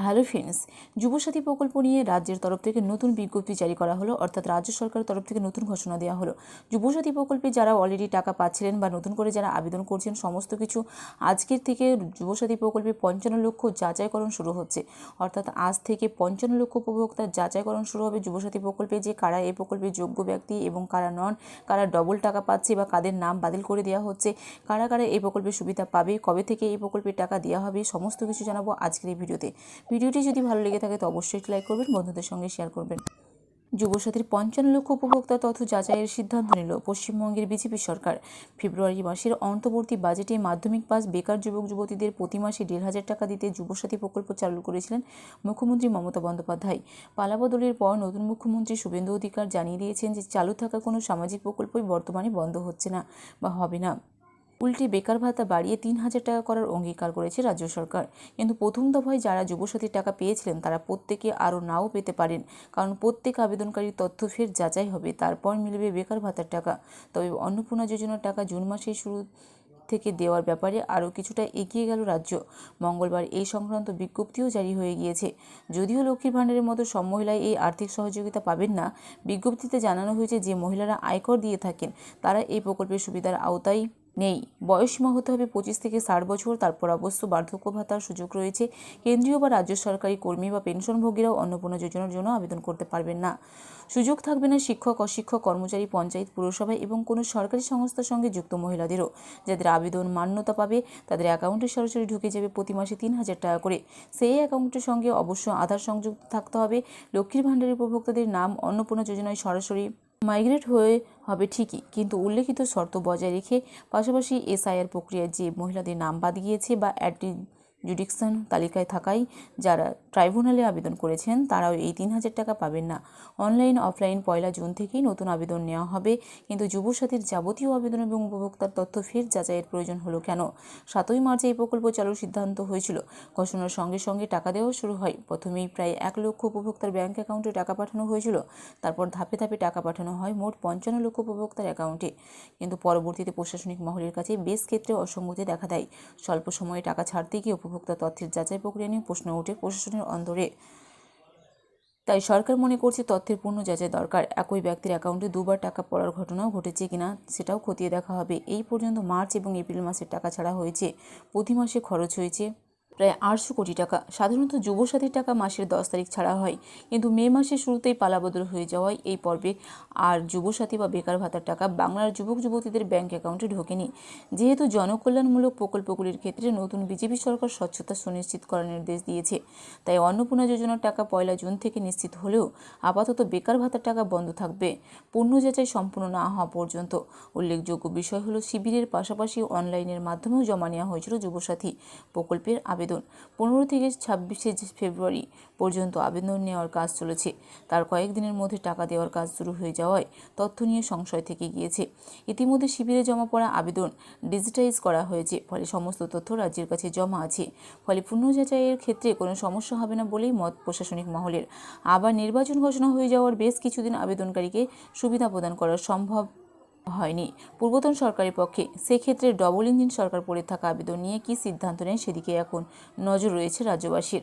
Hello friends, Yuvasathi প্রকল্প নিয়ে রাজ্যের তরফ থেকে নতুন বিজ্ঞপ্তি জারি করা হলো। অর্থাৎ রাজ্য সরকারের তরফ থেকে নতুন ঘোষণা দেওয়া হলো। যুবসাথী প্রকল্পে যারা অলরেডি টাকা পাচ্ছিলেন বা নতুন করে যারা আবেদন করছেন, সমস্ত কিছু আজকের থেকে যুবসাথী প্রকল্পে 55 লক্ষ যাচাইকরণ শুরু হচ্ছে। অর্থাৎ আজ থেকে 55 লক্ষ উপভোক্তার যাচাইকরণ শুরু হবে যুবসাথী প্রকল্পে, যে কারা এই প্রকল্পের যোগ্য ব্যক্তি এবং কারা নন, কারা ডবল টাকা পাচ্ছে বা কাদের নাম বাতিল করে দেওয়া হচ্ছে, কারা কারা এই প্রকল্পের সুবিধা পাবে, কবে থেকে এই প্রকল্পের টাকা দেওয়া হবে, সমস্ত কিছু জানাবো আজকের এই ভিডিওতে। ভিডিওটি যদি ভালো লেগে থাকে তো অবশ্যই লাইক করবেন, বন্ধুদের সঙ্গে শেয়ার করবেন। যুবসাথীর 55 লক্ষ উপভোক্তা তথ্য যাচাইয়ের সিদ্ধান্ত নিল পশ্চিমবঙ্গের বিজেপি সরকার। ফেব্রুয়ারি মাসের অন্তর্বর্তী বাজেটে মাধ্যমিক পাস বেকার যুবক যুবতীদের প্রতি মাসে 1,500 টাকা দিতে যুবসাথী প্রকল্প চালু করেছিলেন মুখ্যমন্ত্রী মমতা বন্দ্যোপাধ্যায়। পালাবদলের পর নতুন মুখ্যমন্ত্রী শুভেন্দু অধিকারী জানিয়ে দিয়েছেন যে চালু থাকা কোনো সামাজিক প্রকল্পই বর্তমানে বন্ধ হচ্ছে না বা হবে না। উল্টে বেকার ভাতা বাড়িয়ে 3,000 টাকা করার অঙ্গীকার করেছে রাজ্য সরকার। কিন্তু প্রথম দফায় যারা যুবসাথীর টাকা পেয়েছিলেন তারা প্রত্যেকে আরও নাও পেতে পারেন, কারণ প্রত্যেক আবেদনকারীর তথ্য ফের যাচাই হবে, তারপর মিলবে বেকার ভাতার টাকা। তবে অন্নপূর্ণা যোজনার টাকা জুন মাসের শুরু থেকে দেওয়ার ব্যাপারে আরও কিছুটা এগিয়ে গেল রাজ্য। মঙ্গলবার এই সংক্রান্ত বিজ্ঞপ্তিও জারি হয়ে গিয়েছে। যদিও লক্ষ্মীর ভাণ্ডারের মতো সব মহিলাই এই আর্থিক সহযোগিতা পাবেন না, বিজ্ঞপ্তিতে জানানো হয়েছে যে মহিলারা আয়কর দিয়ে থাকেন তারা এই প্রকল্পের সুবিধার আওতায় নেই। বয়সসীমা হতে হবে 25 থেকে 60 বছর। তারপর অবশ্য বার্ধক্য ভাতার সুযোগ রয়েছে। কেন্দ্রীয় বা রাজ্য সরকারি কর্মী বা পেনশনভোগীরাও অন্নপূর্ণা যোজনার জন্য আবেদন করতে পারবেন না। সুযোগ থাকবে না শিক্ষক, অশিক্ষক, কর্মচারী, পঞ্চায়েত, পুরসভা এবং কোনো সরকারি সংস্থার সঙ্গে যুক্ত মহিলাদেরও। যাদের আবেদন মান্যতা পাবে তাদের অ্যাকাউন্টে সরাসরি ঢুকে যাবে প্রতি মাসে 3,000 টাকা করে। সেই অ্যাকাউন্টের সঙ্গে অবশ্য আধার সংযুক্ত থাকতে হবে। লক্ষ্মীর ভাণ্ডারের উপভোক্তাদের নাম অন্নপূর্ণা যোজনায় সরাসরি মাইগ্রেট হয়ে হবে ঠিকই, কিন্তু উল্লেখিত শর্ত বজায় রেখে। পাশাপাশি এসআইআর প্রক্রিয়ায় যে মহিলাদের নাম বাদ গিয়েছে বা অ্যাডজুডিকশন তালিকায় থাকায় যারা ট্রাইব্যুনালে আবেদন করেছেন তারাও এই 3,000 টাকা পাবেন না। অনলাইন অফলাইন 1 জুন থেকেই নতুন আবেদন নেওয়া হবে। কিন্তু যুবসাথীর যাবতীয় আবেদন এবং উপভোক্তার তথ্য ফের যাচাইয়ের প্রয়োজন হলো কেন? 7ই মার্চে এই প্রকল্প চালুর সিদ্ধান্ত হয়েছিল। ঘোষণার সঙ্গে সঙ্গে টাকা দেওয়া শুরু হয়। প্রথমেই প্রায় 1 লক্ষ উপভোক্তার ব্যাংক অ্যাকাউন্টে টাকা পাঠানো হয়েছিল। তারপর ধাপে ধাপে টাকা পাঠানো হয় মোট 55 লক্ষ উপভোক্তার অ্যাকাউন্টে। কিন্তু পরবর্তীতে প্রশাসনিক মহলের কাছে বেশ ক্ষেত্রে অসঙ্গতি দেখা দেয়। স্বল্প সময়ে টাকা ছাড়তে গিয়ে উপভোক্তা তথ্যের যাচাই প্রক্রিয়া নিয়ে প্রশ্ন ওঠে প্রশাসনের অন্তরে। তাই সরকার মনে করছে তথ্যের পূর্ণ যাচাই দরকার। একই ব্যক্তির অ্যাকাউন্টে দুবার টাকা পড়ার ঘটনাও ঘটেছে কিনা সেটাও খতিয়ে দেখা হবে। এই পর্যন্ত মার্চ এবং এপ্রিল মাসের টাকা ছাড়া হয়েছে। প্রতি মাসে খরচ হয়েছে প্রায় 800 কোটি টাকা। সাধারণত যুবসাথীর টাকা মাসের 10 তারিখ ছাড়া হয়, কিন্তু মে মাসের শুরুতেই পালাবদল হয়ে যাওয়ায় এই পর্বে আর যুবসাথী বা বেকার ভাতার টাকা বাংলার যুবক যুবতীদের ব্যাংক অ্যাকাউন্টে ঢোকেনি। যেহেতু জনকল্যাণমূলক প্রকল্পগুলির ক্ষেত্রে নতুন বিজেপি সরকার স্বচ্ছতা সুনিশ্চিত করার নির্দেশ দিয়েছে, তাই অন্নপূর্ণা যোজনার টাকা 1 জুন থেকে নিশ্চিত হলেও আপাতত বেকার ভাতার টাকা বন্ধ থাকবে পূর্ণ যাচাই সম্পূর্ণ না হওয়া পর্যন্ত। উল্লেখযোগ্য বিষয় হলো শিবিরের পাশাপাশি অনলাইনের মাধ্যমেও জমা নেওয়া হয়েছিল যুবসাথী প্রকল্পের আবেদন। 15 থেকে 26 ফেব্রুয়ারি পর্যন্ত আবেদন নেওয়ার কাজ চলেছে। তার কয়েকদিনের মধ্যে টাকা দেওয়ার কাজ শুরু হয়ে যাওয়ায় তথ্য নিয়ে সংশয় থেকে গিয়েছে। ইতিমধ্যে শিবিরে জমা পড়া আবেদন ডিজিটাইজ করা হয়েছে, ফলে সমস্ত তথ্য রাজ্যের কাছে জমা আছে। ফলে পূর্ণ যাচাইয়ের ক্ষেত্রে কোনো সমস্যা হবে না বলেই মত প্রশাসনিক মহলের। আবার নির্বাচন ঘোষণা হয়ে যাওয়ার বেশ কিছুদিন আবেদনকারীকে সুবিধা প্রদান করা সম্ভব হয়নি পূর্বতন সরকারের পক্ষে। সেক্ষেত্রে ডবল ইঞ্জিন সরকার পড়ে থাকা আবেদন নিয়ে কী সিদ্ধান্ত নেয় সেদিকে এখন নজর রয়েছে রাজ্যবাসীর।